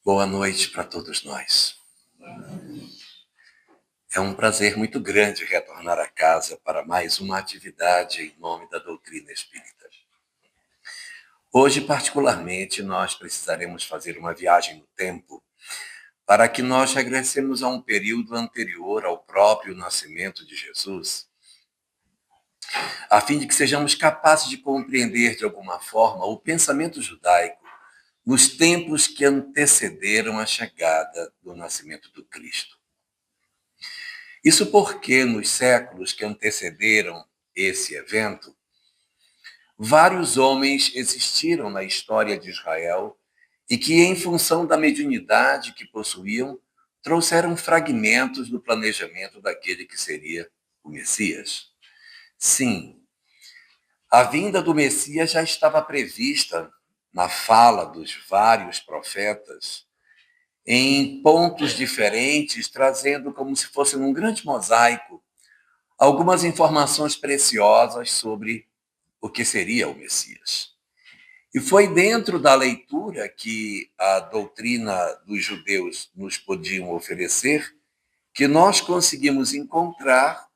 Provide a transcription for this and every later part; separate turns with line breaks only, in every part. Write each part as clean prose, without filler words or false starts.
Boa noite para todos nós. É um prazer muito grande retornar a casa para mais uma atividade em nome da doutrina espírita. Hoje, particularmente, nós precisaremos fazer uma viagem no tempo para que nós regressemos a um período anterior ao próprio nascimento de Jesus, a fim de que sejamos capazes de compreender de alguma forma o pensamento judaico nos tempos que antecederam a chegada do nascimento do Cristo. Isso porque, nos séculos que antecederam esse evento, vários homens existiram na história de Israel e que, em função da mediunidade que possuíam, trouxeram fragmentos do planejamento daquele que seria o Messias. Sim, a vinda do Messias já estava prevista na fala dos vários profetas, em pontos diferentes, trazendo como se fosse num grande mosaico algumas informações preciosas sobre o que seria o Messias. E foi dentro da leitura que a doutrina dos judeus nos podiam oferecer que nós conseguimos encontrar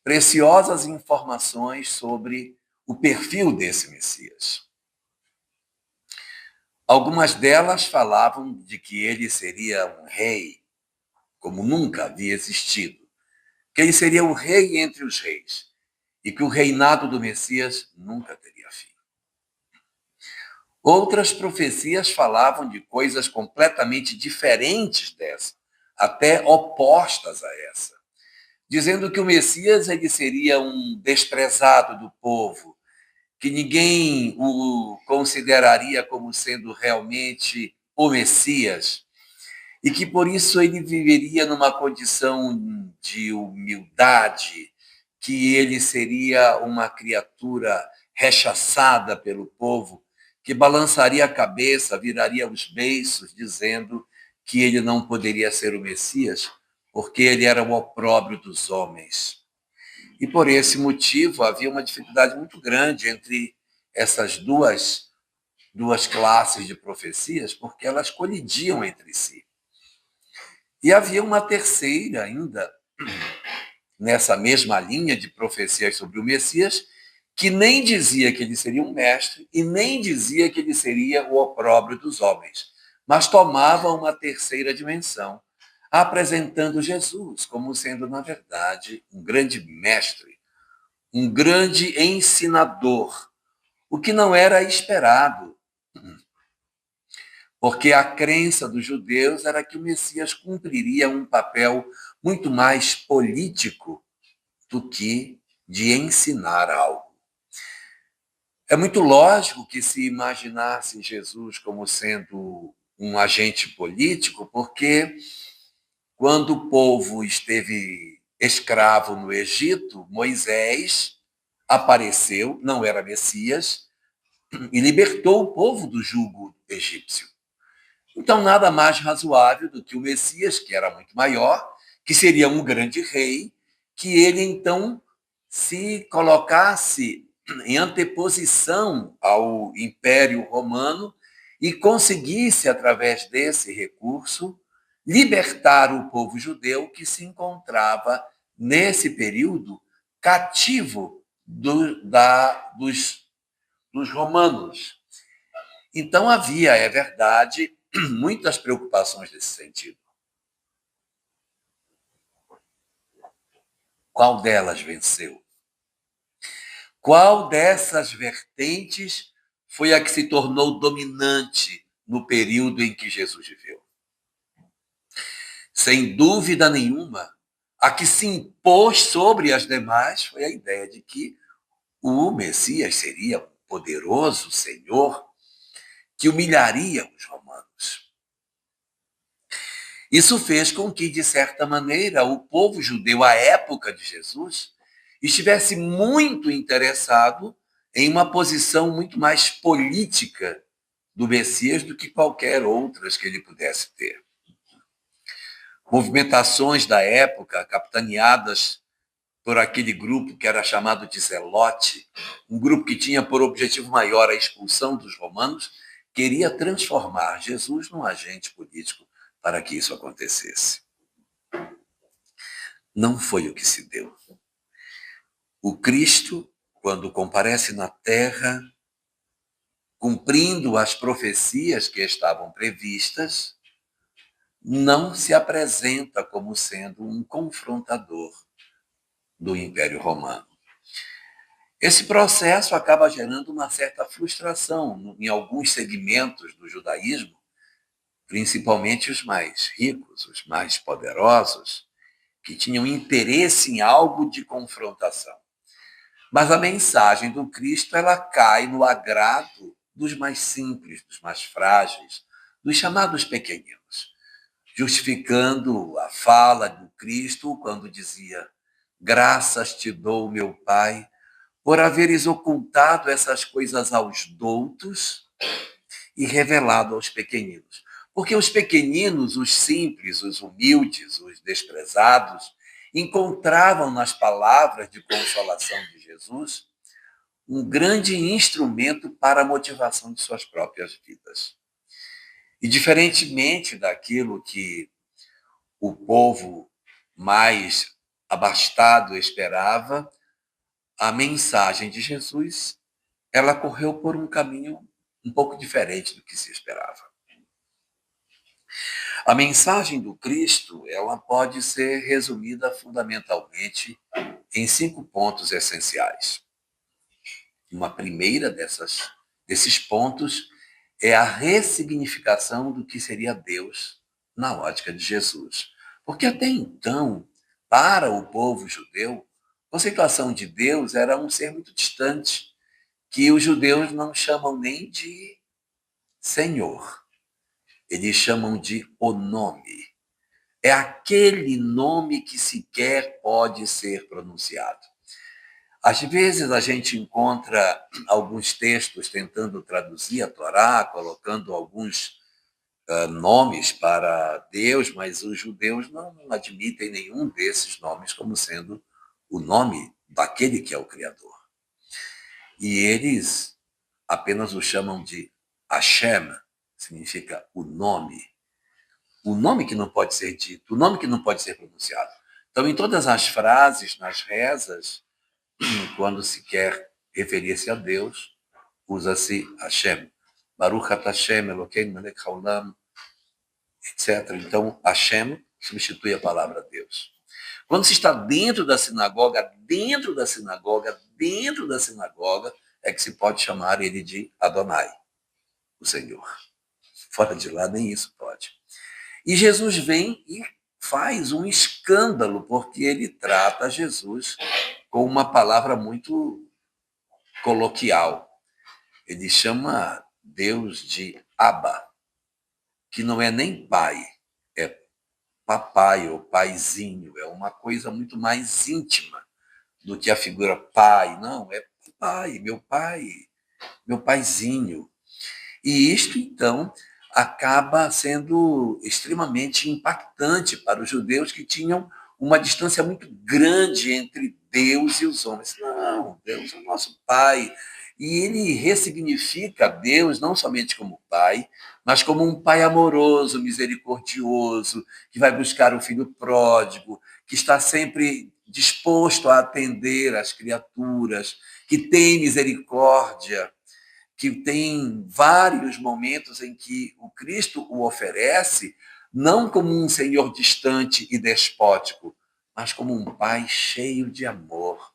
preciosas informações sobre o perfil desse Messias. Algumas delas falavam de que ele seria um rei como nunca havia existido, que ele seria o rei entre os reis e que o reinado do Messias nunca teria fim. Outras profecias falavam de coisas completamente diferentes dessa, até opostas a essa, dizendo que o Messias ele seria um desprezado do povo, que ninguém o consideraria como sendo realmente o Messias, e que por isso ele viveria numa condição de humildade, que ele seria uma criatura rechaçada pelo povo, que balançaria a cabeça, viraria os beiços, dizendo que ele não poderia ser o Messias, porque ele era o opróbrio dos homens. E por esse motivo havia uma dificuldade muito grande entre essas duas classes de profecias, porque elas colidiam entre si. E havia uma terceira ainda, nessa mesma linha de profecias sobre o Messias, que nem dizia que ele seria um mestre e nem dizia que ele seria o opróbrio dos homens, mas tomava uma terceira dimensão, apresentando Jesus como sendo, na verdade, um grande mestre, um grande ensinador, o que não era esperado, porque a crença dos judeus era que o Messias cumpriria um papel muito mais político do que de ensinar algo. É muito lógico que se imaginasse Jesus como sendo um agente político, porque quando o povo esteve escravo no Egito, Moisés apareceu, não era Messias, e libertou o povo do jugo egípcio. Então, nada mais razoável do que o Messias, que era muito maior, que seria um grande rei, que ele, então, se colocasse em anteposição ao Império Romano e conseguisse, através desse recurso, libertar o povo judeu que se encontrava, nesse período, cativo dos romanos. Então, havia, é verdade, muitas preocupações nesse sentido. Qual delas venceu? Qual dessas vertentes foi a que se tornou dominante no período em que Jesus viveu? Sem dúvida nenhuma, a que se impôs sobre as demais foi a ideia de que o Messias seria um poderoso Senhor que humilharia os romanos. Isso fez com que, de certa maneira, o povo judeu, à época de Jesus, estivesse muito interessado em uma posição muito mais política do Messias do que qualquer outras que ele pudesse ter. Movimentações da época, capitaneadas por aquele grupo que era chamado de Zelote, um grupo que tinha por objetivo maior a expulsão dos romanos, queria transformar Jesus num agente político para que isso acontecesse. Não foi o que se deu. O Cristo, quando comparece na terra, cumprindo as profecias que estavam previstas, não se apresenta como sendo um confrontador do Império Romano. Esse processo acaba gerando uma certa frustração em alguns segmentos do judaísmo, principalmente os mais ricos, os mais poderosos, que tinham interesse em algo de confrontação. Mas a mensagem do Cristo, ela cai no agrado dos mais simples, dos mais frágeis, dos chamados pequeninos, justificando a fala do Cristo quando dizia: graças te dou, meu Pai, por haveres ocultado essas coisas aos doutos e revelado aos pequeninos. Porque os pequeninos, os simples, os humildes, os desprezados, encontravam nas palavras de consolação de Jesus um grande instrumento para a motivação de suas próprias vidas. E diferentemente daquilo que o povo mais abastado esperava, a mensagem de Jesus, ela correu por um caminho um pouco diferente do que se esperava. A mensagem do Cristo, ela pode ser resumida fundamentalmente em 5 pontos essenciais. Uma primeira desses pontos é a ressignificação do que seria Deus na ótica de Jesus. Porque até então, para o povo judeu, a conceituação de Deus era um ser muito distante, que os judeus não chamam nem de Senhor, eles chamam de o nome. É aquele nome que sequer pode ser pronunciado. Às vezes a gente encontra alguns textos tentando traduzir a Torá, colocando alguns nomes para Deus, mas os judeus não admitem nenhum desses nomes como sendo o nome daquele que é o Criador. E eles apenas o chamam de Hashem, significa o nome que não pode ser dito, o nome que não pode ser pronunciado. Então, em todas as frases, nas rezas, quando se quer referir-se a Deus, usa-se Hashem. Baruch atah Hashem, Elokeinu melech haolam, etc. Então, Hashem substitui a palavra Deus. Quando se está dentro da sinagoga, é que se pode chamar ele de Adonai, o Senhor. Fora de lá, nem isso pode. E Jesus vem e faz um escândalo, porque ele trata Jesus com uma palavra muito coloquial. Ele chama Deus de Abba, que não é nem pai, é papai ou paizinho, é uma coisa muito mais íntima do que a figura pai. Não, é pai, meu paizinho. E isto, então, acaba sendo extremamente impactante para os judeus que tinham uma distância muito grande entre Deus e os homens. Não, Deus é o nosso Pai. E ele ressignifica Deus não somente como Pai, mas como um Pai amoroso, misericordioso, que vai buscar o filho pródigo, que está sempre disposto a atender as criaturas, que tem misericórdia, que tem vários momentos em que o Cristo o oferece, não como um Senhor distante e despótico, mas como um Pai cheio de amor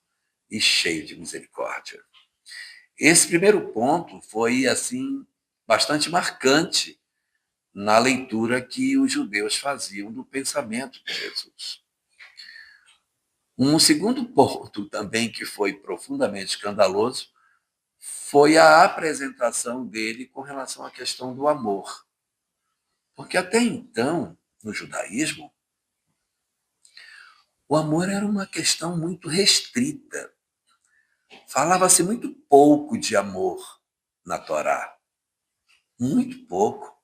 e cheio de misericórdia. Esse primeiro ponto foi, assim, bastante marcante na leitura que os judeus faziam do pensamento de Jesus. Um segundo ponto também que foi profundamente escandaloso foi a apresentação dele com relação à questão do amor. Porque até então, no judaísmo, o amor era uma questão muito restrita. Falava-se muito pouco de amor na Torá. Muito pouco.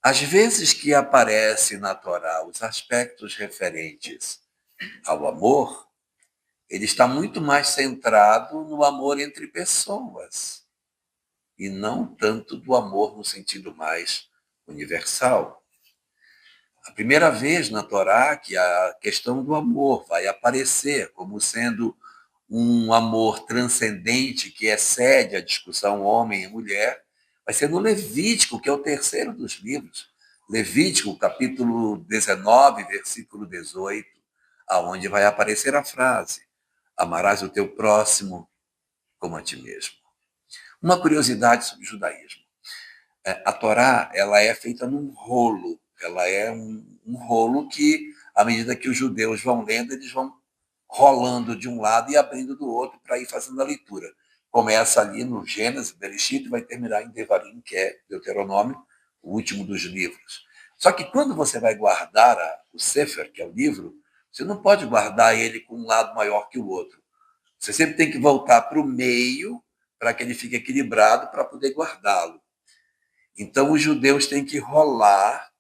Às vezes que aparece na Torá os aspectos referentes ao amor, ele está muito mais centrado no amor entre pessoas. e não tanto do amor no sentido mais universal. A primeira vez na Torá que a questão do amor vai aparecer como sendo um amor transcendente que excede a discussão homem e mulher, vai ser no Levítico, que é o terceiro dos livros. Levítico, capítulo 19, versículo 18, aonde vai aparecer a frase: amarás o teu próximo como a ti mesmo. Uma curiosidade sobre o judaísmo. A Torá, ela é feita num rolo. Ela é um rolo que, à medida que os judeus vão lendo, eles vão rolando de um lado e abrindo do outro para ir fazendo a leitura. Começa ali no Gênesis, Bereshit, e vai terminar em Devarim, que é Deuteronômio, o último dos livros. Só que quando você vai guardar o Sefer, que é o livro, você não pode guardar ele com um lado maior que o outro. Você sempre tem que voltar para o meio para que ele fique equilibrado para poder guardá-lo. Então, os judeus têm que rolar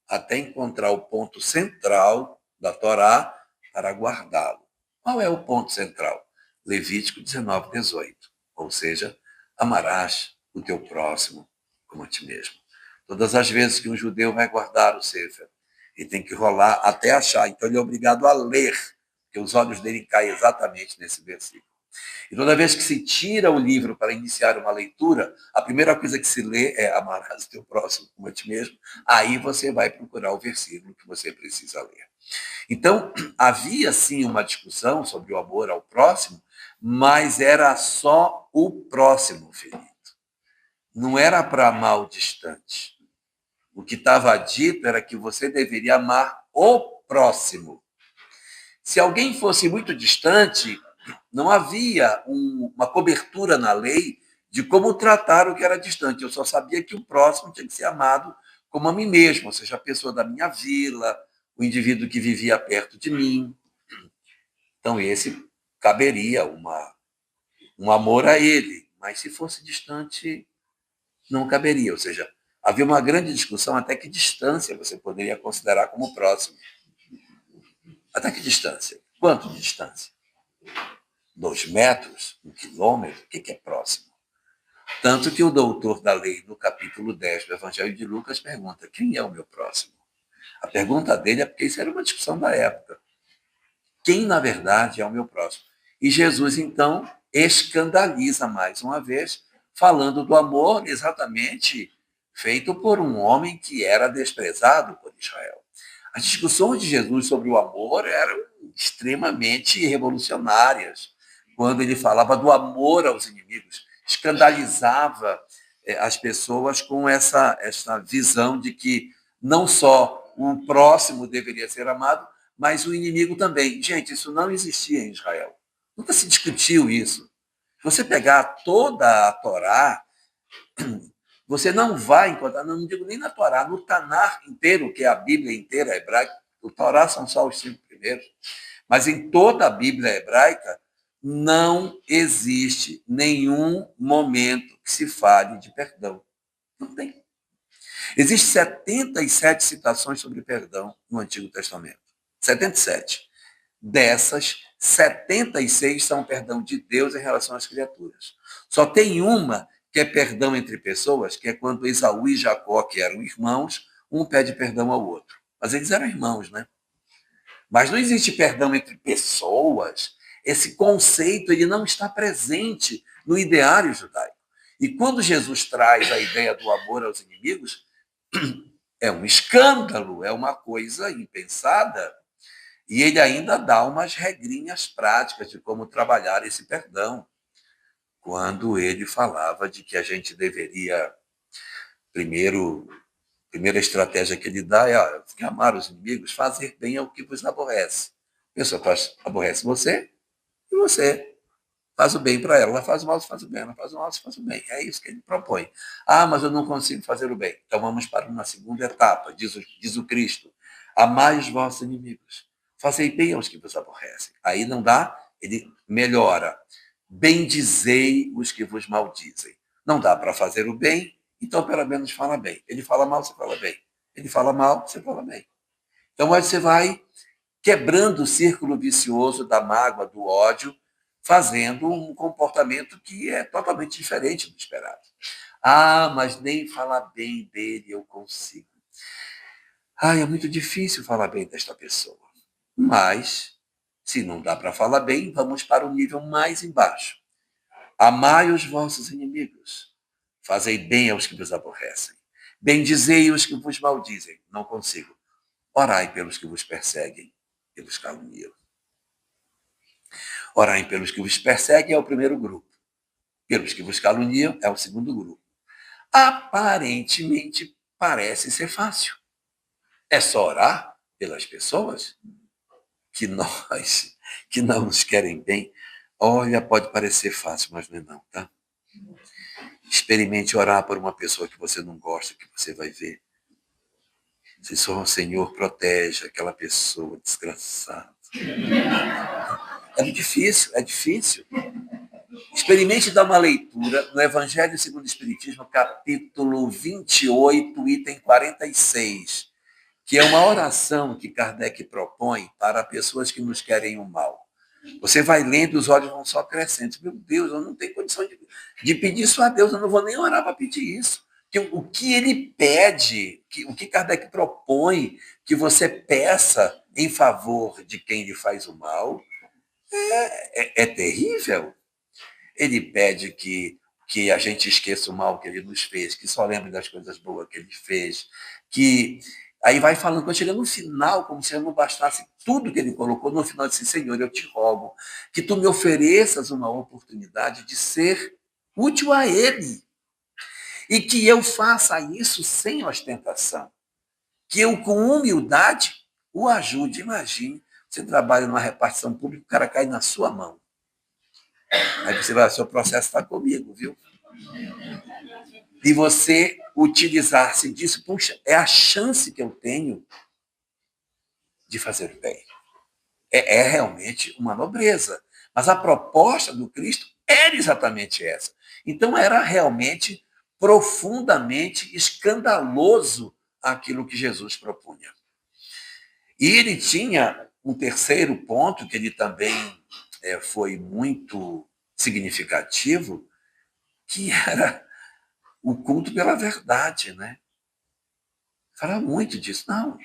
até encontrar o ponto central da Torá para guardá-lo. Qual é o ponto central? Levítico 19, 18. Ou seja, amarás o teu próximo como a ti mesmo. Todas as vezes que um judeu vai guardar o Sefer, ele tem que rolar até achar. Então, ele é obrigado a ler, porque os olhos dele caem exatamente nesse versículo. E toda vez que se tira o livro para iniciar uma leitura, a primeira coisa que se lê é amarás o teu próximo como a ti mesmo. Aí você vai procurar o versículo que você precisa ler. Então, havia sim uma discussão sobre o amor ao próximo, mas era só o próximo, Felipe. Não era para amar o distante. O que estava dito era que você deveria amar o próximo. Se alguém fosse muito distante, não havia uma cobertura na lei de como tratar o que era distante. Eu só sabia que o próximo tinha que ser amado como a mim mesmo, ou seja, a pessoa da minha vila, o indivíduo que vivia perto de mim. Então, esse caberia um amor a ele, mas se fosse distante, não caberia. Ou seja, havia uma grande discussão até que distância você poderia considerar como próximo. Até que distância? Quanto de distância? 2 metros? 1 quilômetro? O que é próximo? Tanto que o doutor da lei, no capítulo 10 do Evangelho de Lucas, pergunta: quem é o meu próximo? A pergunta dele é porque isso era uma discussão da época. Quem, na verdade, é o meu próximo? E Jesus, então, escandaliza mais uma vez, falando do amor exatamente feito por um homem que era desprezado por Israel. As discussões de Jesus sobre o amor eram extremamente revolucionárias. Quando ele falava do amor aos inimigos, escandalizava as pessoas com essa visão de que não só o próximo deveria ser amado, mas o inimigo também. Gente, isso não existia em Israel. Nunca se discutiu isso. Se você pegar toda a Torá, você não vai encontrar, não digo nem na Torá, no Tanar inteiro, que é a Bíblia inteira hebraica, o Torá são só os 5 primeiros, mas em toda a Bíblia hebraica não existe nenhum momento que se fale de perdão. Não tem. Existem 77 citações sobre perdão no Antigo Testamento. 77. Dessas, 76 são perdão de Deus em relação às criaturas. Só tem uma que é perdão entre pessoas, que é quando Esaú e Jacó, que eram irmãos, um pede perdão ao outro. Mas eles eram irmãos, né? Mas não existe perdão entre pessoas. Esse conceito ele não está presente no ideário judaico. E quando Jesus traz a ideia do amor aos inimigos, é um escândalo, é uma coisa impensada. E ele ainda dá umas regrinhas práticas de como trabalhar esse perdão. Quando ele falava de que a gente deveria, primeira estratégia que ele dá é amar os inimigos, fazer bem ao que vos aborrece. A pessoa aborrece você e você faz o bem para ela. Ela faz o mal, você faz o bem. Ela faz o mal, você faz o bem. É isso que ele propõe. Ah, mas eu não consigo fazer o bem. Então vamos para uma segunda etapa, diz o Cristo. Amai os vossos inimigos. Fazei bem aos que vos aborrecem. Aí não dá, ele melhora. Bendizei os que vos maldizem. Não dá para fazer o bem, então pelo menos fala bem. Ele fala mal, você fala bem. Ele fala mal, você fala bem. Então aí você vai quebrando o círculo vicioso da mágoa, do ódio, fazendo um comportamento que é totalmente diferente do esperado. Ah, mas nem falar bem dele eu consigo. Ah, é muito difícil falar bem desta pessoa. Mas, se não dá para falar bem, vamos para o nível mais embaixo. Amai os vossos inimigos. Fazei bem aos que vos aborrecem. Bendizei os que vos maldizem. Não consigo. Orai pelos que vos perseguem e vos caluniam. Orai pelos que vos perseguem é o primeiro grupo. Pelos que vos caluniam é o segundo grupo. Aparentemente parece ser fácil. É só orar pelas pessoas que nós, que não nos querem bem. Olha, pode parecer fácil, mas não é não, tá? Experimente orar por uma pessoa que você não gosta, que você vai ver. Se só o Senhor protege aquela pessoa desgraçada. É muito difícil, é difícil. Experimente dar uma leitura no Evangelho segundo o Espiritismo, capítulo 28, item 46, que é uma oração que Kardec propõe para pessoas que nos querem o mal. Você vai lendo e os olhos vão só crescendo. Meu Deus, eu não tenho condição de pedir isso a Deus, eu não vou nem orar para pedir isso. O que ele pede, o que Kardec propõe que você peça em favor de quem lhe faz o mal, é terrível. Ele pede que a gente esqueça o mal que ele nos fez, que só lembre das coisas boas que ele fez, que aí vai falando, quando chega no final, como se não bastasse tudo que ele colocou, no final disse, Senhor, eu te rogo que tu me ofereças uma oportunidade de ser útil a ele e que eu faça isso sem ostentação, que eu com humildade o ajude. Imagine, você trabalha numa repartição pública, o cara cai na sua mão. Aí você vai, seu processo está comigo, viu? E você utilizar-se disso, puxa, é a chance que eu tenho de fazer bem. É realmente uma nobreza. Mas a proposta do Cristo era exatamente essa. Então era realmente profundamente escandaloso aquilo que Jesus propunha. E ele tinha um terceiro ponto, que ele também foi muito significativo, que era o culto pela verdade, né? Fala muito disso. Não.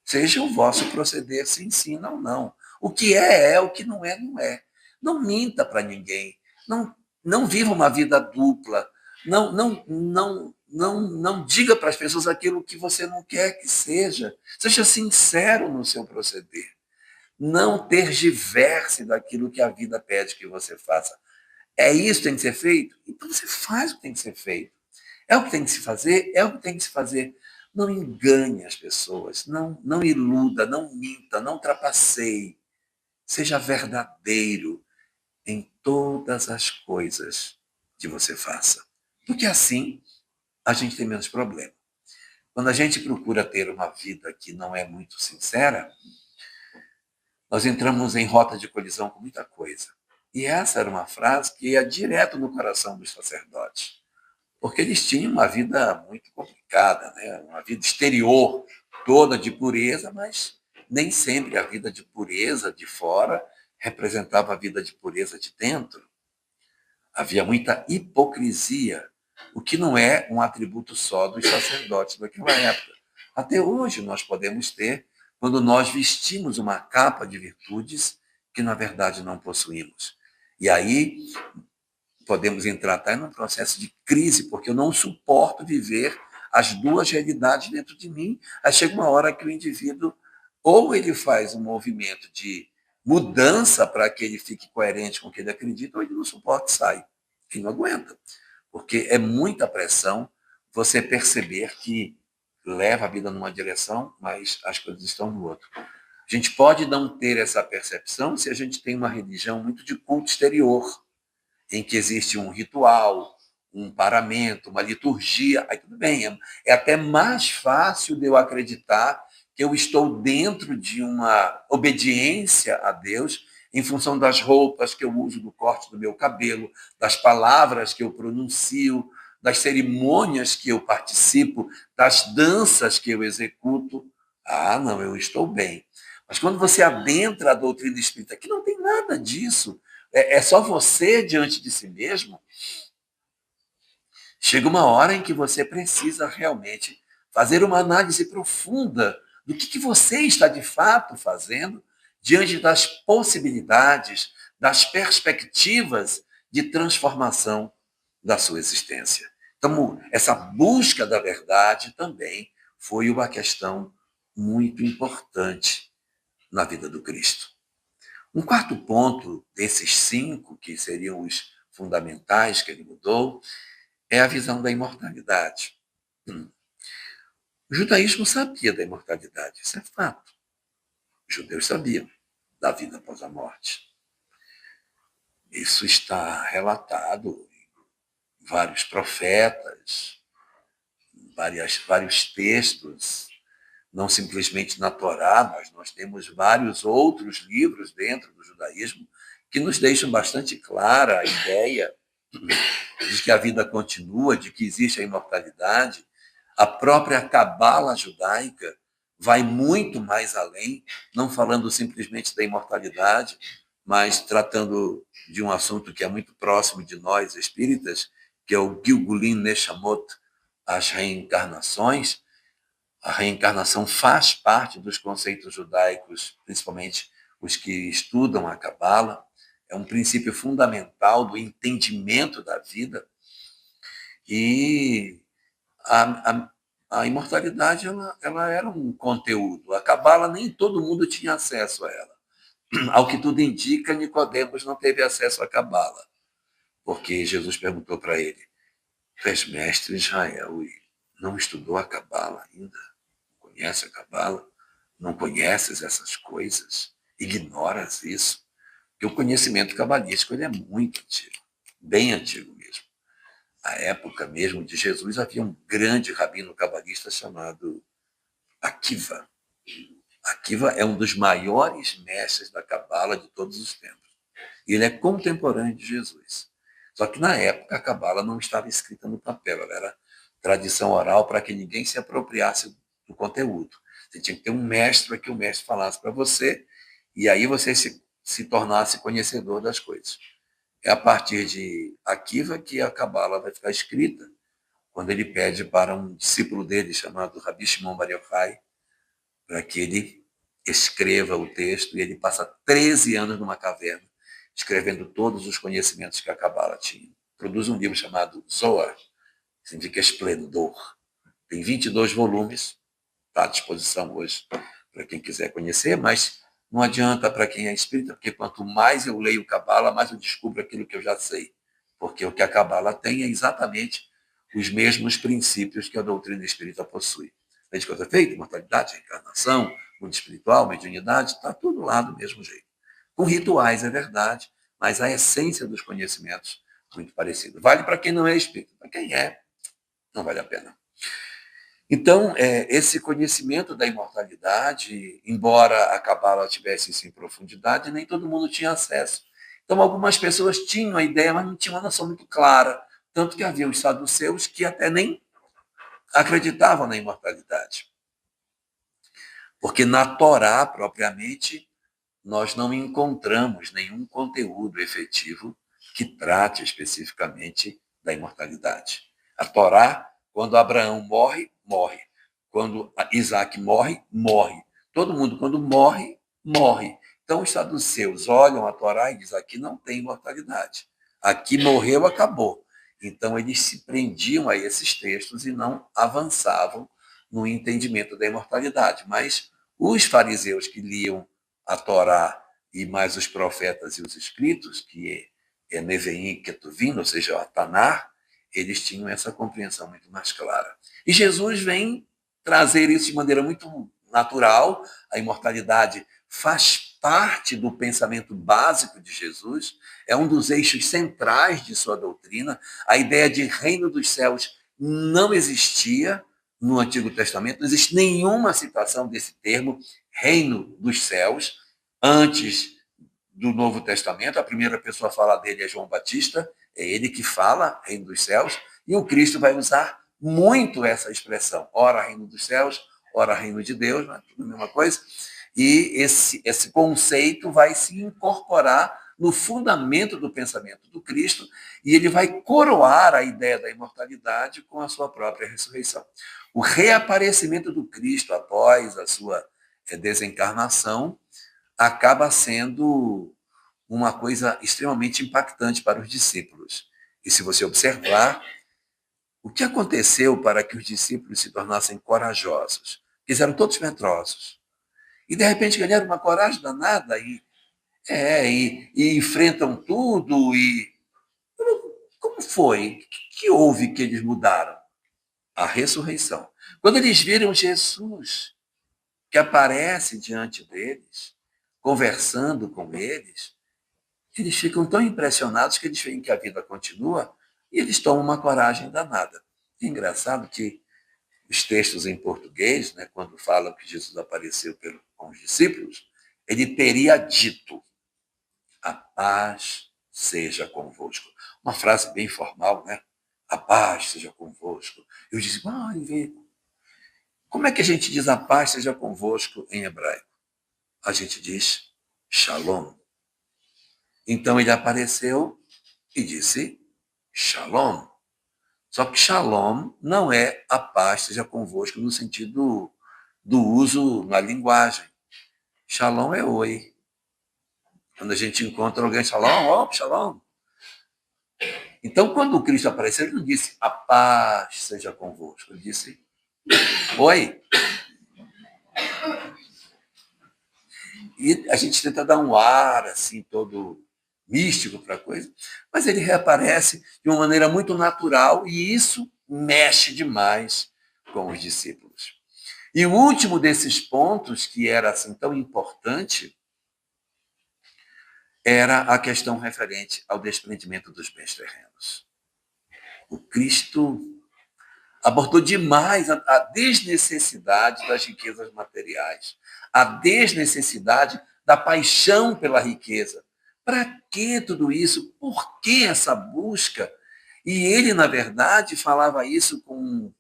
Seja o vosso proceder se ensina ou não. O que é, o que não é, não é. Não minta para ninguém. Não, não viva uma vida dupla. Não diga para as pessoas aquilo que você não quer que seja. Seja sincero no seu proceder. Não tergiverse daquilo que a vida pede que você faça. É isso que tem que ser feito? Então você faz o que tem que ser feito. É o que tem que se fazer? É o que tem que se fazer. Não engane as pessoas, não iluda, não minta, não trapaceie. Seja verdadeiro em todas as coisas que você faça. Porque assim a gente tem menos problema. Quando a gente procura ter uma vida que não é muito sincera, nós entramos em rota de colisão com muita coisa. E essa era uma frase que ia direto no coração dos sacerdotes, porque eles tinham uma vida muito complicada, né? Uma vida exterior toda de pureza, mas nem sempre a vida de pureza de fora representava a vida de pureza de dentro. Havia muita hipocrisia, o que não é um atributo só dos sacerdotes daquela época. Até hoje nós podemos ter, quando nós vestimos uma capa de virtudes que na verdade não possuímos. E aí podemos entrar até num processo de crise, porque eu não suporto viver as duas realidades dentro de mim. Aí chega uma hora que o indivíduo, ou ele faz um movimento de mudança para que ele fique coerente com o que ele acredita, ou ele não suporta e sai. Ele não aguenta, porque é muita pressão você perceber que leva a vida numa direção, mas as coisas estão no outro. A gente pode não ter essa percepção se a gente tem uma religião muito de culto exterior, em que existe um ritual, um paramento, uma liturgia, aí tudo bem, é até mais fácil de eu acreditar que eu estou dentro de uma obediência a Deus em função das roupas que eu uso, do corte do meu cabelo, das palavras que eu pronuncio, das cerimônias que eu participo, das danças que eu executo. Ah, não, eu estou bem. Mas quando você adentra a doutrina espírita, que não tem nada disso, é só você diante de si mesmo, Chega uma hora em que você precisa realmente fazer uma análise profunda do que você está de fato fazendo diante das possibilidades, das perspectivas de transformação da sua existência. Então, essa busca da verdade também foi uma questão muito importante na vida do Cristo. Um quarto ponto desses 5, que seriam os fundamentais que ele mudou, é a visão da imortalidade. O judaísmo sabia da imortalidade, isso é fato. Os judeus sabiam da vida após a morte. Isso está relatado em vários profetas, vários textos, não simplesmente na Torá, mas nós temos vários outros livros dentro do judaísmo que nos deixam bastante clara a ideia de que a vida continua, de que existe a imortalidade. A própria cabala judaica vai muito mais além, não falando simplesmente da imortalidade, mas tratando de um assunto que é muito próximo de nós espíritas, que é o Gilgulin Neshamot, as reencarnações. A reencarnação faz parte dos conceitos judaicos, principalmente os que estudam a cabala. É um princípio fundamental do entendimento da vida. E a imortalidade ela era um conteúdo. A cabala nem todo mundo tinha acesso a ela. Ao que tudo indica, Nicodemos não teve acesso à cabala, porque Jesus perguntou para ele: "Tu és mestre em Israel e não estudou a cabala ainda? Conhece a cabala? Não conheces essas coisas? Ignoras isso?" Porque o conhecimento cabalístico ele é muito antigo, bem antigo mesmo. Na época mesmo de Jesus, havia um grande rabino cabalista chamado Akiva. Akiva é um dos maiores mestres da cabala de todos os tempos. E ele é contemporâneo de Jesus. Só que na época a cabala não estava escrita no papel, ela era tradição oral para que ninguém se apropriasse do conteúdo. Você tinha que ter um mestre para que o mestre falasse para você, e aí você se tornasse conhecedor das coisas. É a partir de Akiva que a cabala vai ficar escrita, quando ele pede para um discípulo dele, chamado Rabi Shimon Bar Yochai, para que ele escreva o texto, e ele passa 13 anos numa caverna, escrevendo todos os conhecimentos que a cabala tinha. Produz um livro chamado Zohar, que significa esplendor. Tem 22 volumes, está à disposição hoje para quem quiser conhecer, mas não adianta para quem é espírita, porque quanto mais eu leio cabala, mais eu descubro aquilo que eu já sei. Porque o que a cabala tem é exatamente os mesmos princípios que a doutrina espírita possui. Lei de causa e efeito, mortalidade, reencarnação, mundo espiritual, mediunidade, está tudo lá do mesmo jeito. Com rituais, é verdade, mas a essência dos conhecimentos muito parecida. Vale para quem não é espírita, para quem é, não vale a pena. Então, esse conhecimento da imortalidade, embora a cabala tivesse isso em profundidade, nem todo mundo tinha acesso. Então, algumas pessoas tinham a ideia, mas não tinham uma noção muito clara. Tanto que havia os saduceus que até nem acreditavam na imortalidade. Porque na Torá, propriamente, nós não encontramos nenhum conteúdo efetivo que trate especificamente da imortalidade. A Torá, quando Abraão morre, morre. Quando Isaac morre, morre. Todo mundo, quando morre, morre. Então, os saduceus olham a Torá e dizem: aqui não tem imortalidade. Aqui morreu, acabou. Então, eles se prendiam a esses textos e não avançavam no entendimento da imortalidade. Mas os fariseus que liam a Torá e mais os profetas e os escritos, que é Neveim e Ketuvim, ou seja, a Tanar, eles tinham essa compreensão muito mais clara. E Jesus vem trazer isso de maneira muito natural. A imortalidade faz parte do pensamento básico de Jesus, é um dos eixos centrais de sua doutrina. A ideia de reino dos céus não existia no Antigo Testamento, não existe nenhuma citação desse termo, reino dos céus, antes do Novo Testamento. A primeira pessoa a falar dele é João Batista, é ele que fala reino dos céus, e o Cristo vai usar muito essa expressão, ora reino dos céus, ora reino de Deus, não é tudo a mesma coisa, e esse conceito vai se incorporar no fundamento do pensamento do Cristo, e ele vai coroar a ideia da imortalidade com a sua própria ressurreição. O reaparecimento do Cristo após a sua desencarnação acaba sendo uma coisa extremamente impactante para os discípulos. E se você observar, o que aconteceu para que os discípulos se tornassem corajosos? Eles eram todos medrosos. E, de repente, ganharam uma coragem danada e enfrentam tudo. E como foi? O que houve que eles mudaram? A ressurreição. Quando eles viram Jesus, que aparece diante deles, conversando com eles, eles ficam tão impressionados que eles veem que a vida continua e eles tomam uma coragem danada. É engraçado que os textos em português, né, quando falam que Jesus apareceu com os discípulos, ele teria dito: a paz seja convosco. Uma frase bem formal, né? A paz seja convosco. Eu disse, como é que a gente diz a paz seja convosco em hebraico? A gente diz shalom. Então ele apareceu e disse shalom. Só que shalom não é a paz seja convosco no sentido do uso na linguagem. Shalom é oi. Quando a gente encontra alguém, shalom, shalom. Então, quando o Cristo apareceu, ele não disse a paz seja convosco. Ele disse oi. E a gente tenta dar um ar assim, todo místico para a coisa, mas ele reaparece de uma maneira muito natural e isso mexe demais com os discípulos. E o último desses pontos, que era assim tão importante, era a questão referente ao desprendimento dos bens terrenos. O Cristo abordou demais a desnecessidade das riquezas materiais, a desnecessidade da paixão pela riqueza. Para que tudo isso? Por que essa busca? E ele, na verdade, falava isso com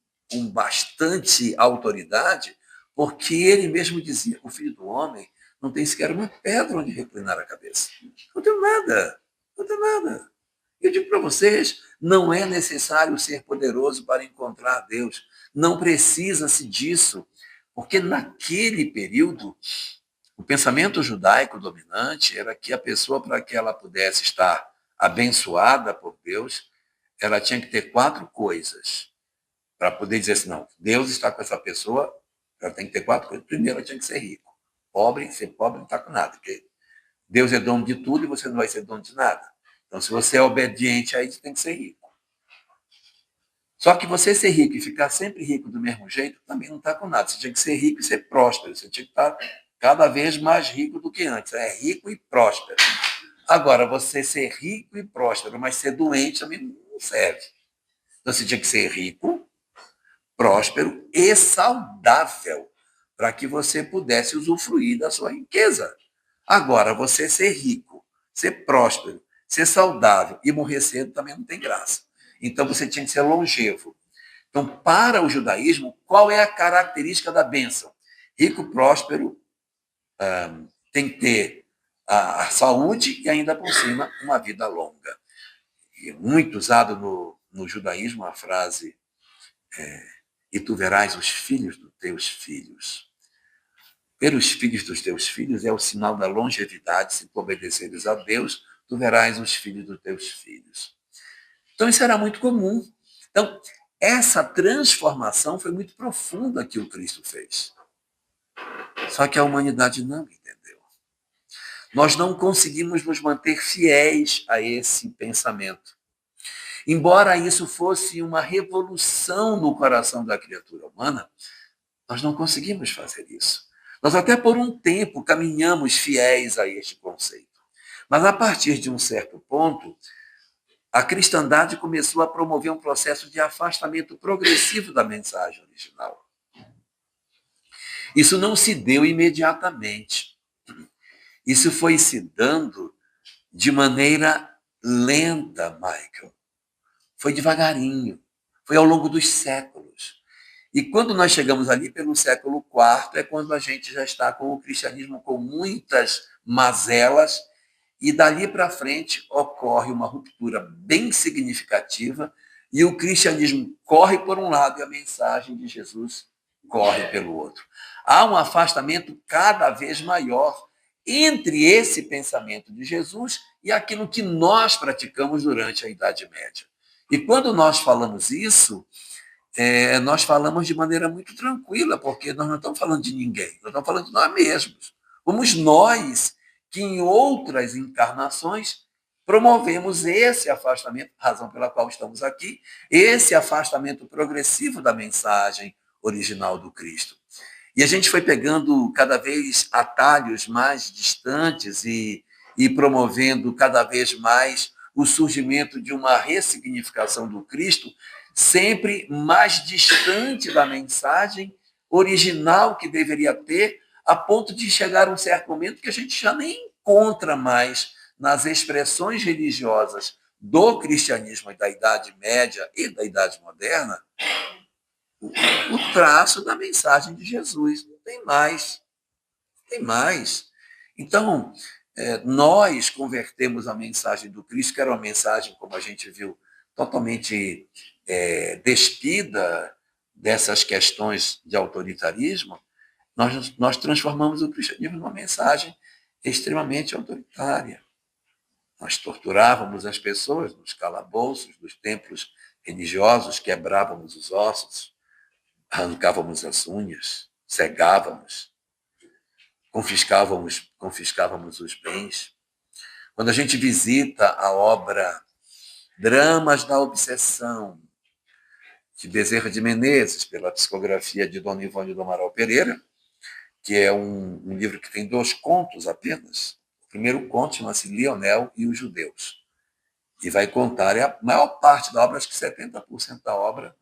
bastante autoridade, porque ele mesmo dizia: o filho do homem não tem sequer uma pedra onde reclinar a cabeça. Não tem nada, não tem nada. Eu digo para vocês, não é necessário ser poderoso para encontrar Deus. Não precisa-se disso, porque naquele período, o pensamento judaico dominante era que a pessoa, para que ela pudesse estar abençoada por Deus, ela tinha que ter 4 coisas para poder dizer assim, não, Deus está com essa pessoa, ela tem que ter 4 coisas. Primeiro, ela tinha que ser rico. Ser pobre não está com nada, porque Deus é dono de tudo e você não vai ser dono de nada. Então, se você é obediente a isso, tem que ser rico. Só que você ser rico e ficar sempre rico do mesmo jeito, também não está com nada. Você tinha que ser rico e ser próspero. Você tinha que estar cada vez mais rico do que antes. É rico e próspero. Agora, você ser rico e próspero, mas ser doente também não serve. Então, você tinha que ser rico, próspero e saudável, para que você pudesse usufruir da sua riqueza. Agora, você ser rico, ser próspero, ser saudável e morrer cedo também não tem graça. Então, você tinha que ser longevo. Então, para o judaísmo, qual é a característica da bênção? Rico, próspero, tem que ter a saúde e, ainda por cima, uma vida longa. E muito usado no judaísmo a frase e tu verás os filhos dos teus filhos. Pelos filhos dos teus filhos é o sinal da longevidade. Se tu obedeceres a Deus, tu verás os filhos dos teus filhos. Então, isso era muito comum. Então, essa transformação foi muito profunda que o Cristo fez. Só que a humanidade não entendeu. Nós não conseguimos nos manter fiéis a esse pensamento. Embora isso fosse uma revolução no coração da criatura humana, nós não conseguimos fazer isso. Nós até por um tempo caminhamos fiéis a este conceito. Mas a partir de um certo ponto, a cristandade começou a promover um processo de afastamento progressivo da mensagem original. Isso não se deu imediatamente. Isso foi se dando de maneira lenta, Michael. Foi devagarinho. Foi ao longo dos séculos. E quando nós chegamos ali pelo século IV, é quando a gente já está com o cristianismo com muitas mazelas e dali para frente ocorre uma ruptura bem significativa e o cristianismo corre por um lado e a mensagem de Jesus corre pelo outro. Há um afastamento cada vez maior entre esse pensamento de Jesus e aquilo que nós praticamos durante a Idade Média. E quando nós falamos isso, nós falamos de maneira muito tranquila, porque nós não estamos falando de ninguém, nós estamos falando de nós mesmos. Fomos nós que, em outras encarnações, promovemos esse afastamento, razão pela qual estamos aqui, esse afastamento progressivo da mensagem original do Cristo. E a gente foi pegando cada vez atalhos mais distantes e promovendo cada vez mais o surgimento de uma ressignificação do Cristo, sempre mais distante da mensagem original que deveria ter, a ponto de chegar a um certo momento que a gente já nem encontra mais nas expressões religiosas do cristianismo da Idade Média e da Idade Moderna o traço da mensagem de Jesus. Não tem mais. Não tem mais. Então, nós convertemos a mensagem do Cristo, que era uma mensagem, como a gente viu, totalmente despida dessas questões de autoritarismo, nós transformamos o cristianismo numa mensagem extremamente autoritária. Nós torturávamos as pessoas nos calabouços dos templos religiosos, quebrávamos os ossos, arrancávamos as unhas, cegávamos, confiscávamos os bens. Quando a gente visita a obra Dramas da Obsessão, de Bezerra de Menezes, pela psicografia de Dona Ivone do Amaral Pereira, que é um livro que tem 2 contos apenas. O primeiro conto chama-se Lionel e os Judeus. E vai contar, a maior parte da obra, acho que 70% da obra,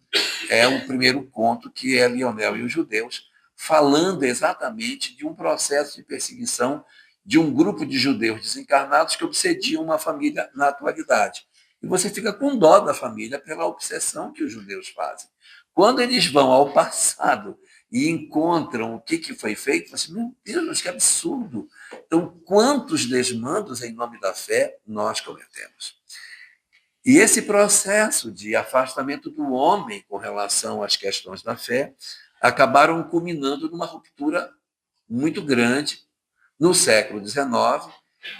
é o primeiro conto, que é Lionel e os Judeus, falando exatamente de um processo de perseguição de um grupo de judeus desencarnados que obsediam uma família na atualidade. E você fica com dó da família pela obsessão que os judeus fazem. Quando eles vão ao passado e encontram o que foi feito, você meu Deus, que absurdo! Então, quantos desmandos em nome da fé nós cometemos? E esse processo de afastamento do homem com relação às questões da fé acabaram culminando numa ruptura muito grande no século XIX,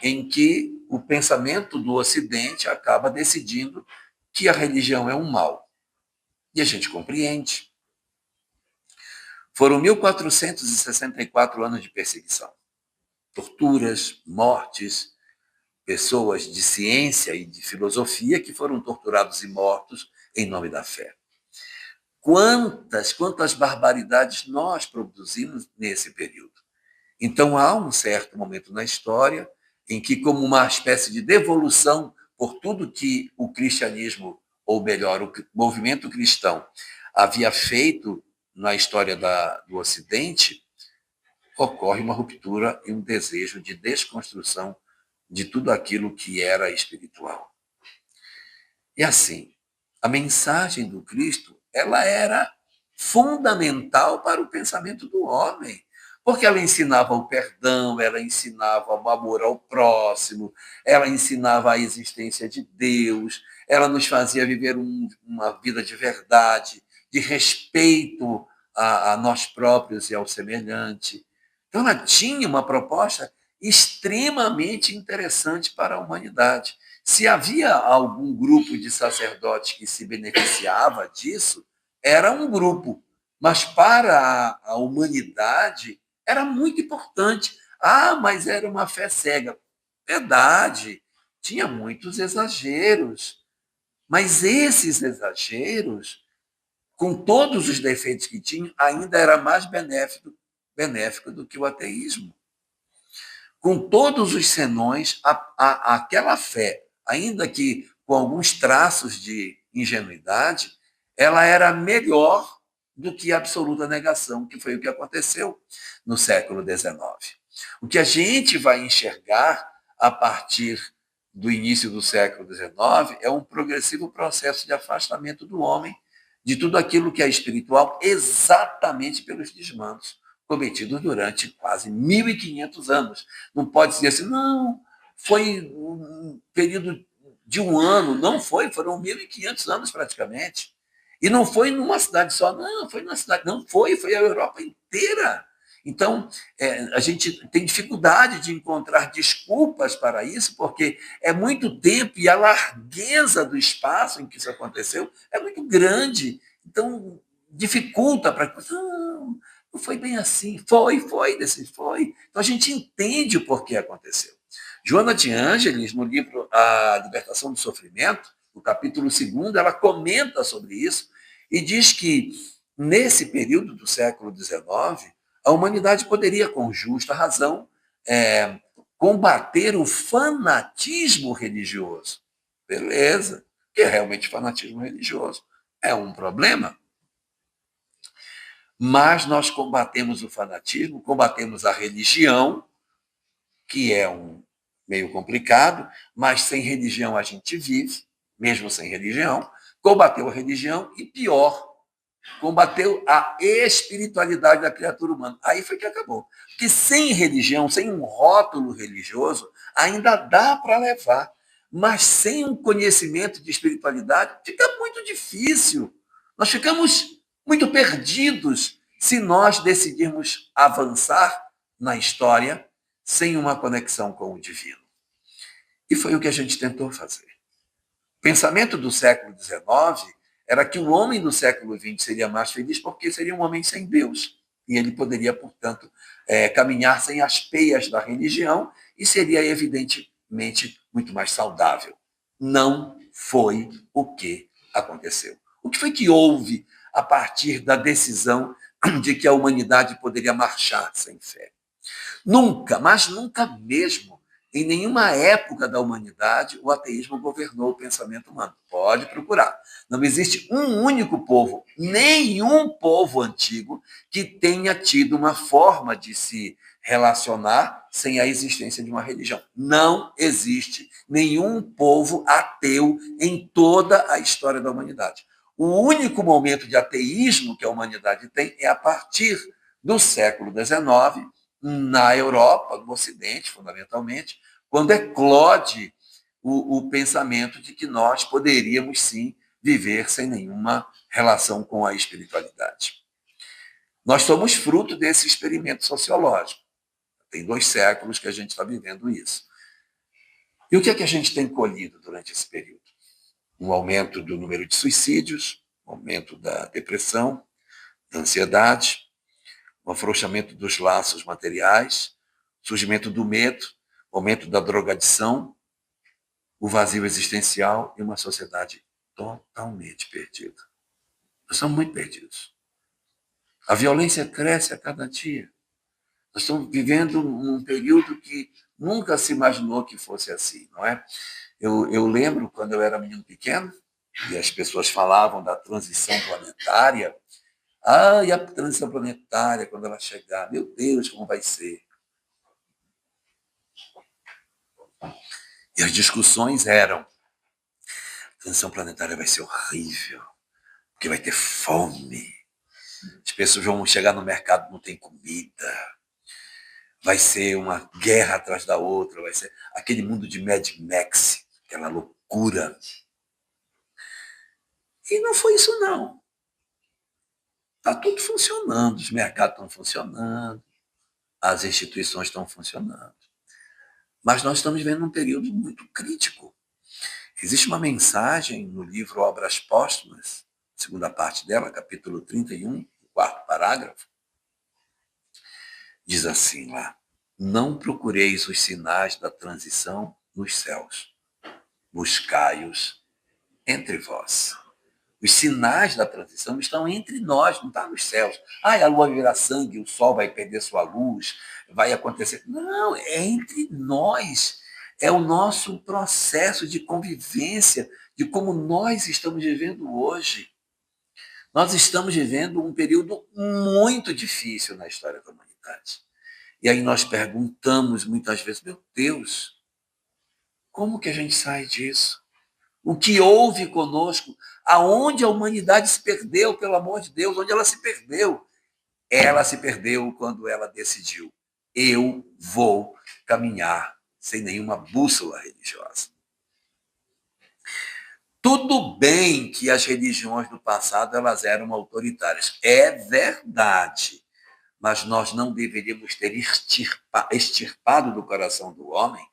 em que o pensamento do Ocidente acaba decidindo que a religião é um mal. E a gente compreende. Foram 1464 anos de perseguição, torturas, mortes, pessoas de ciência e de filosofia que foram torturados e mortos em nome da fé. Quantas barbaridades nós produzimos nesse período. Então, há um certo momento na história em que, como uma espécie de devolução por tudo que o cristianismo, ou melhor, o movimento cristão, havia feito na história do Ocidente, ocorre uma ruptura e um desejo de desconstrução de tudo aquilo que era espiritual. E assim, a mensagem do Cristo, ela era fundamental para o pensamento do homem, porque ela ensinava o perdão, ela ensinava o amor ao próximo, ela ensinava a existência de Deus, ela nos fazia viver uma vida de verdade, de respeito a nós próprios e ao semelhante. Então, ela tinha uma proposta extremamente interessante para a humanidade. Se havia algum grupo de sacerdotes que se beneficiava disso, era um grupo, mas para a humanidade era muito importante. Ah, mas era uma fé cega. Verdade, tinha muitos exageros, mas esses exageros, com todos os defeitos que tinham, ainda era mais benéfico do que o ateísmo. Com todos os senões, aquela fé, ainda que com alguns traços de ingenuidade, ela era melhor do que a absoluta negação, que foi o que aconteceu no século XIX. O que a gente vai enxergar a partir do início do século XIX é um progressivo processo de afastamento do homem de tudo aquilo que é espiritual, exatamente pelos desmandos cometidos durante quase 1.500 anos. Não pode dizer assim, não, foi um período de um ano, não foi, foram 1.500 anos praticamente. E não foi numa cidade só, não, foi numa cidade, não foi, foi a Europa inteira. Então, a gente tem dificuldade de encontrar desculpas para isso, porque é muito tempo e a largueza do espaço em que isso aconteceu é muito grande. Então, dificulta para. Não, não foi bem assim. Foi. Então, a gente entende o porquê aconteceu. Joana de Ângeles, no livro A Libertação do Sofrimento, no capítulo 2, ela comenta sobre isso e diz que, nesse período do século XIX, a humanidade poderia, com justa razão, combater o fanatismo religioso. Beleza, que é realmente fanatismo religioso. É um problema. Mas nós combatemos o fanatismo, combatemos a religião, que é um meio complicado, mas sem religião a gente vive, mesmo sem religião. Combateu a religião e, pior, combateu a espiritualidade da criatura humana. Aí foi que acabou. Porque sem religião, sem um rótulo religioso, ainda dá para levar. Mas sem um conhecimento de espiritualidade, fica muito difícil. Nós ficamos muito perdidos se nós decidirmos avançar na história sem uma conexão com o divino. E foi o que a gente tentou fazer. O pensamento do século XIX era que o homem do século XX seria mais feliz porque seria um homem sem Deus. E ele poderia, portanto, caminhar sem as peias da religião e seria, evidentemente, muito mais saudável. Não foi o que aconteceu. O que foi que houve a partir da decisão de que a humanidade poderia marchar sem fé? Nunca, mas nunca mesmo, em nenhuma época da humanidade, o ateísmo governou o pensamento humano. Pode procurar. Não existe um único povo, nenhum povo antigo, que tenha tido uma forma de se relacionar sem a existência de uma religião. Não existe nenhum povo ateu em toda a história da humanidade. O único momento de ateísmo que a humanidade tem é a partir do século XIX, na Europa, no Ocidente, fundamentalmente, quando eclode o pensamento de que nós poderíamos, sim, viver sem nenhuma relação com a espiritualidade. Nós somos fruto desse experimento sociológico. Tem 2 séculos que a gente está vivendo isso. E o que é que a gente tem colhido durante esse período? Um aumento do número de suicídios, um aumento da depressão, da ansiedade, o afrouxamento dos laços materiais, surgimento do medo, aumento da drogadição, o vazio existencial e uma sociedade totalmente perdida. Nós estamos muito perdidos. A violência cresce a cada dia. Nós estamos vivendo um período que nunca se imaginou que fosse assim, não é? Eu lembro quando eu era menino pequeno e as pessoas falavam da transição planetária. E a transição planetária, quando ela chegar, meu Deus, como vai ser? E as discussões eram: a transição planetária vai ser horrível, porque vai ter fome, as pessoas vão chegar no mercado, não tem comida, vai ser uma guerra atrás da outra, vai ser aquele mundo de Mad Max, aquela loucura. E não foi isso, não. Está tudo funcionando, os mercados estão funcionando, as instituições estão funcionando. Mas nós estamos vivendo um período muito crítico. Existe uma mensagem no livro Obras Póstumas, segunda parte dela, capítulo 31, 4º parágrafo. Diz assim lá: não procureis os sinais da transição nos céus, buscai-os entre vós. Os sinais da transição estão entre nós, não está nos céus. A lua virá sangue, o sol vai perder sua luz, vai acontecer. Não, é entre nós. É o nosso processo de convivência, de como nós estamos vivendo hoje. Nós estamos vivendo um período muito difícil na história da humanidade. E aí nós perguntamos muitas vezes: meu Deus, como que a gente sai disso? O que houve conosco? Aonde a humanidade se perdeu, pelo amor de Deus? Onde ela se perdeu? Ela se perdeu quando ela decidiu: eu vou caminhar sem nenhuma bússola religiosa. Tudo bem que as religiões do passado elas eram autoritárias. É verdade. Mas nós não deveríamos ter extirpado do coração do homem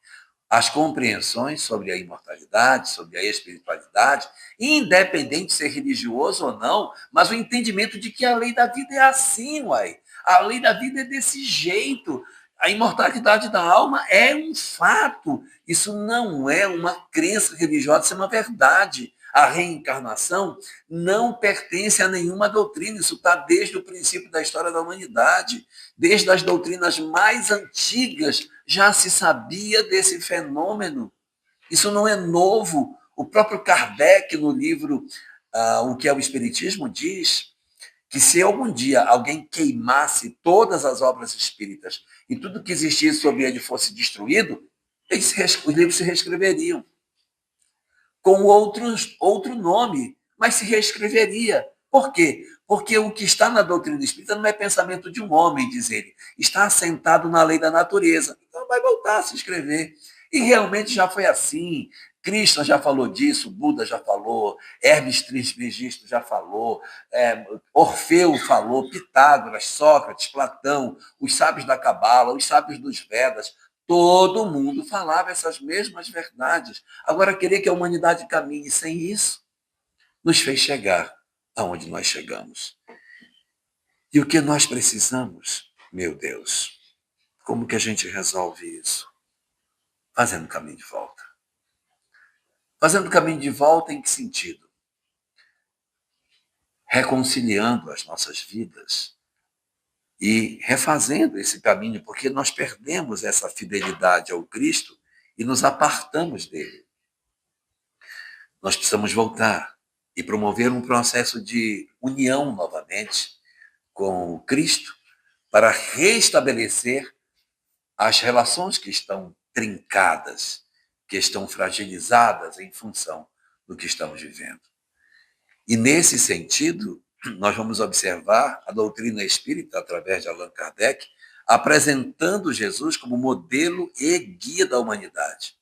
as compreensões sobre a imortalidade, sobre a espiritualidade, independente de ser religioso ou não, mas o entendimento de que a lei da vida é assim, uai. A lei da vida é desse jeito. A imortalidade da alma é um fato. Isso não é uma crença religiosa, isso é uma verdade. A reencarnação não pertence a nenhuma doutrina, isso está desde o princípio da história da humanidade. Desde as doutrinas mais antigas já se sabia desse fenômeno. Isso não é novo. O próprio Kardec, no livro O que é o Espiritismo, diz que se algum dia alguém queimasse todas as obras espíritas e tudo que existisse sobre ele fosse destruído, os livros se reescreveriam com outro nome, mas se reescreveria. Por quê? Porque o que está na doutrina espírita não é pensamento de um homem, diz ele, está assentado na lei da natureza. Então vai voltar a se escrever. E realmente já foi assim. Krishna já falou disso, Buda já falou, Hermes Trismegisto já falou, Orfeu falou, Pitágoras, Sócrates, Platão, os sábios da Cabala, os sábios dos Vedas, todo mundo falava essas mesmas verdades. Agora, querer que a humanidade caminhe sem isso, nos fez chegar aonde nós chegamos. E o que nós precisamos, meu Deus, como que a gente resolve isso? Fazendo caminho de volta. Fazendo caminho de volta em que sentido? Reconciliando as nossas vidas e refazendo esse caminho, porque nós perdemos essa fidelidade ao Cristo e nos apartamos dele. Nós precisamos voltar e promover um processo de união novamente com o Cristo para restabelecer as relações que estão trincadas, que estão fragilizadas em função do que estamos vivendo. E, nesse sentido, nós vamos observar a doutrina espírita, através de Allan Kardec, apresentando Jesus como modelo e guia da humanidade.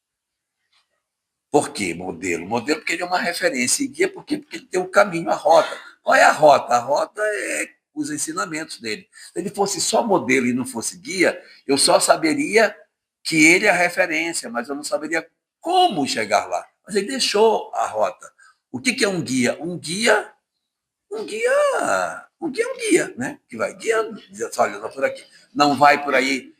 Por que modelo? Modelo porque ele é uma referência, e guia porque ele tem o caminho, a rota. Qual é a rota? A rota é os ensinamentos dele. Se ele fosse só modelo e não fosse guia, eu só saberia que ele é a referência, mas eu não saberia como chegar lá. Mas ele deixou a rota. O que é um guia? Um guia é um guia, né? Que vai guiando, diz assim, olha, por aqui. Não vai por aí,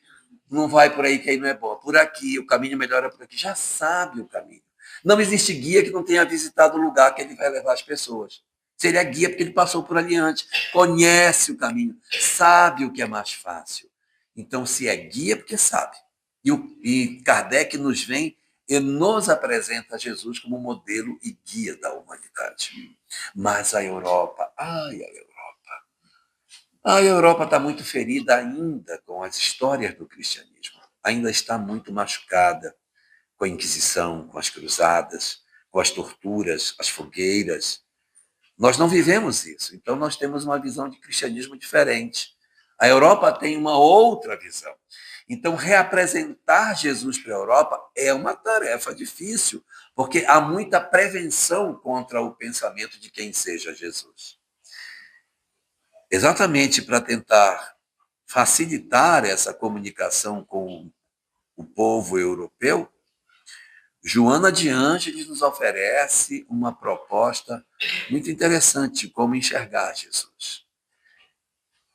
não vai por aí que aí não é bom. Por aqui, o caminho melhor é por aqui. Já sabe o caminho. Não existe guia que não tenha visitado o lugar que ele vai levar as pessoas. Se ele é guia, porque ele passou por ali antes, conhece o caminho, sabe o que é mais fácil. Então, se é guia, porque sabe. E Kardec nos vem e nos apresenta Jesus como modelo e guia da humanidade. Mas a Europa, a Europa está muito ferida ainda com as histórias do cristianismo. Ainda está muito machucada com a Inquisição, com as cruzadas, com as torturas, as fogueiras. Nós não vivemos isso, então nós temos uma visão de cristianismo diferente. A Europa tem uma outra visão. Então, reapresentar Jesus para a Europa é uma tarefa difícil, porque há muita prevenção contra o pensamento de quem seja Jesus. Exatamente para tentar facilitar essa comunicação com o povo europeu, Joana de Ângeles nos oferece uma proposta muito interessante de como enxergar Jesus.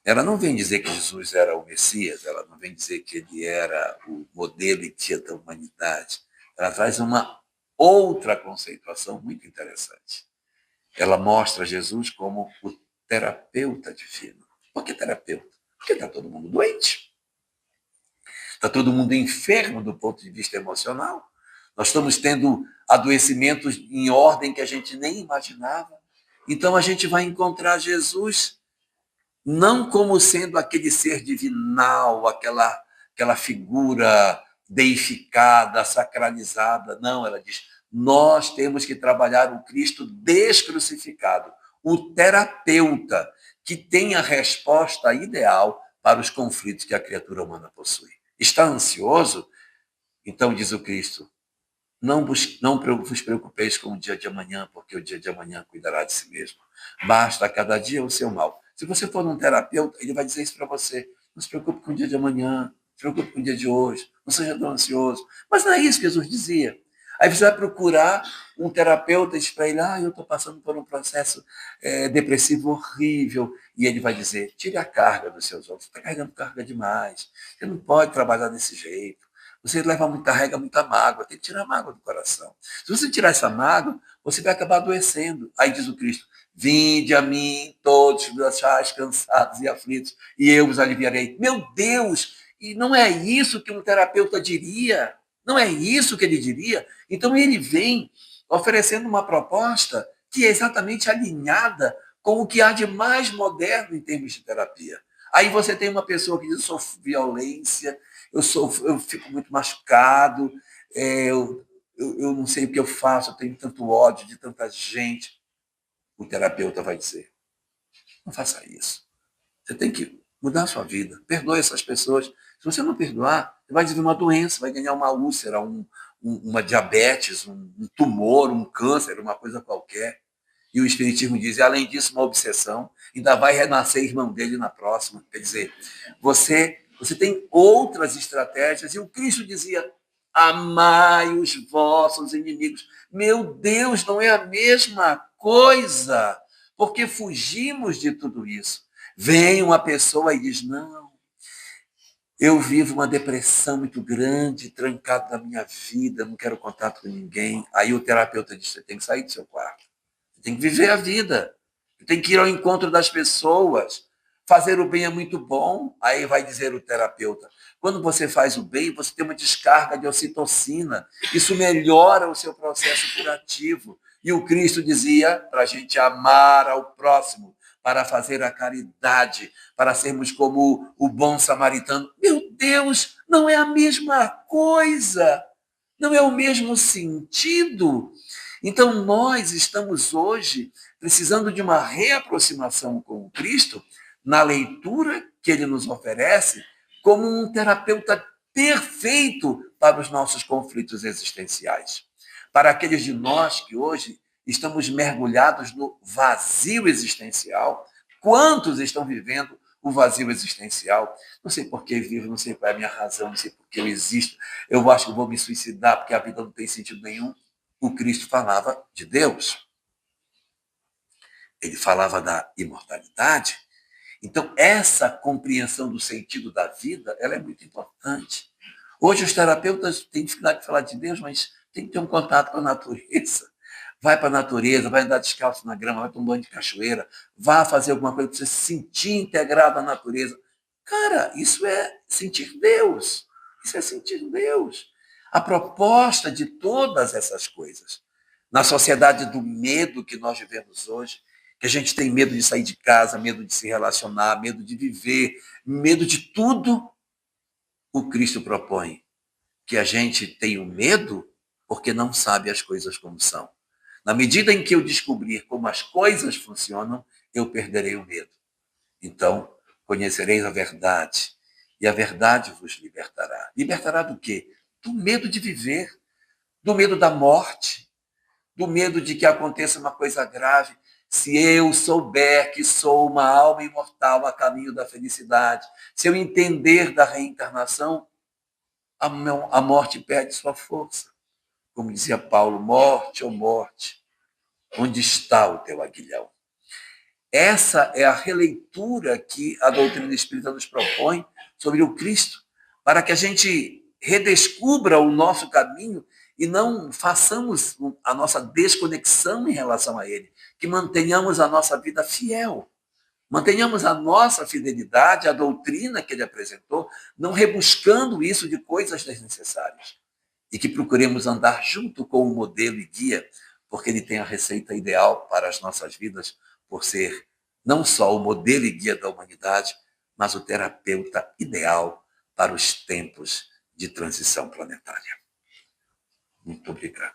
Ela não vem dizer que Jesus era o Messias, ela não vem dizer que ele era o modelo e guia da humanidade. Ela traz uma outra conceituação muito interessante. Ela mostra Jesus como o terapeuta divino. Por que terapeuta? Porque está todo mundo doente. Está todo mundo enfermo do ponto de vista emocional. Nós estamos tendo adoecimentos em ordem que a gente nem imaginava. Então a gente vai encontrar Jesus não como sendo aquele ser divinal, aquela figura deificada, sacralizada. Não, ela diz, nós temos que trabalhar o Cristo descrucificado, o terapeuta, que tem a resposta ideal para os conflitos que a criatura humana possui. Está ansioso? Então, diz o Cristo, não vos preocupeis com o dia de amanhã, porque o dia de amanhã cuidará de si mesmo. Basta a cada dia o seu mal. Se você for num terapeuta, ele vai dizer isso para você. Não se preocupe com o dia de amanhã, não se preocupe com o dia de hoje, não seja tão ansioso. Mas não é isso que Jesus dizia. Aí você vai procurar um terapeuta e diz para ele, eu estou passando por um processo depressivo horrível. E ele vai dizer, tire a carga dos seus ombros. Você está carregando carga demais. Você não pode trabalhar desse jeito. Você carrega muita mágoa, tem que tirar a mágoa do coração. Se você tirar essa mágoa, você vai acabar adoecendo. Aí diz o Cristo, vinde a mim todos os achais cansados e aflitos, e eu os aliviarei. Meu Deus! E não é isso que um terapeuta diria? Não é isso que ele diria? Então ele vem oferecendo uma proposta que é exatamente alinhada com o que há de mais moderno em termos de terapia. Aí você tem uma pessoa que diz, eu sofro violência, eu fico muito machucado, eu não sei o que eu faço, eu tenho tanto ódio de tanta gente. O terapeuta vai dizer, não faça isso. Você tem que mudar a sua vida. Perdoe essas pessoas. Se você não perdoar, você vai desenvolver uma doença, vai ganhar uma úlcera, uma diabetes, um tumor, um câncer, uma coisa qualquer. E o Espiritismo diz, e além disso, uma obsessão, ainda vai renascer irmão dele na próxima. Quer dizer, você tem outras estratégias, e o Cristo dizia, amai os vossos inimigos. Meu Deus, não é a mesma coisa, porque fugimos de tudo isso. Vem uma pessoa e diz, não, eu vivo uma depressão muito grande, trancado na minha vida, não quero contato com ninguém. Aí o terapeuta diz, você tem que sair do seu quarto. Tem que viver a vida, tem que ir ao encontro das pessoas. Fazer o bem é muito bom, aí vai dizer o terapeuta. Quando você faz o bem, você tem uma descarga de ocitocina. Isso melhora o seu processo curativo. E o Cristo dizia para a gente amar ao próximo, para fazer a caridade, para sermos como o bom samaritano. Meu Deus, não é a mesma coisa, não é o mesmo sentido. Então, nós estamos hoje precisando de uma reaproximação com o Cristo na leitura que ele nos oferece como um terapeuta perfeito para os nossos conflitos existenciais. Para aqueles de nós que hoje estamos mergulhados no vazio existencial, quantos estão vivendo o vazio existencial? Não sei por que vivo, não sei qual é a minha razão, não sei por que eu existo, eu acho que vou me suicidar porque a vida não tem sentido nenhum. O Cristo falava de Deus. Ele falava da imortalidade. Então, essa compreensão do sentido da vida, ela é muito importante. Hoje, os terapeutas têm dificuldade de falar de Deus, mas tem que ter um contato com a natureza. Vai para a natureza, vai andar descalço na grama, vai tomar um banho de cachoeira, vá fazer alguma coisa para você se sentir integrado à natureza. Cara, isso é sentir Deus. Isso é sentir Deus. A proposta de todas essas coisas, na sociedade do medo que nós vivemos hoje, que a gente tem medo de sair de casa, medo de se relacionar, medo de viver, medo de tudo, o Cristo propõe que a gente tenha o medo porque não sabe as coisas como são. Na medida em que eu descobrir como as coisas funcionam, eu perderei o medo. Então, conhecereis a verdade, e a verdade vos libertará. Libertará do quê? Do medo de viver, do medo da morte, do medo de que aconteça uma coisa grave. Se eu souber que sou uma alma imortal a caminho da felicidade, se eu entender da reencarnação, a morte perde sua força. Como dizia Paulo, morte ou morte, onde está o teu aguilhão? Essa é a releitura que a doutrina espírita nos propõe sobre o Cristo, para que a gente redescubra o nosso caminho e não façamos a nossa desconexão em relação a ele, que mantenhamos a nossa vida fiel, mantenhamos a nossa fidelidade à doutrina que ele apresentou, não rebuscando isso de coisas desnecessárias, e que procuremos andar junto com o modelo e guia, porque ele tem a receita ideal para as nossas vidas, por ser não só o modelo e guia da humanidade, mas o terapeuta ideal para os tempos de transição planetária. Muito obrigado.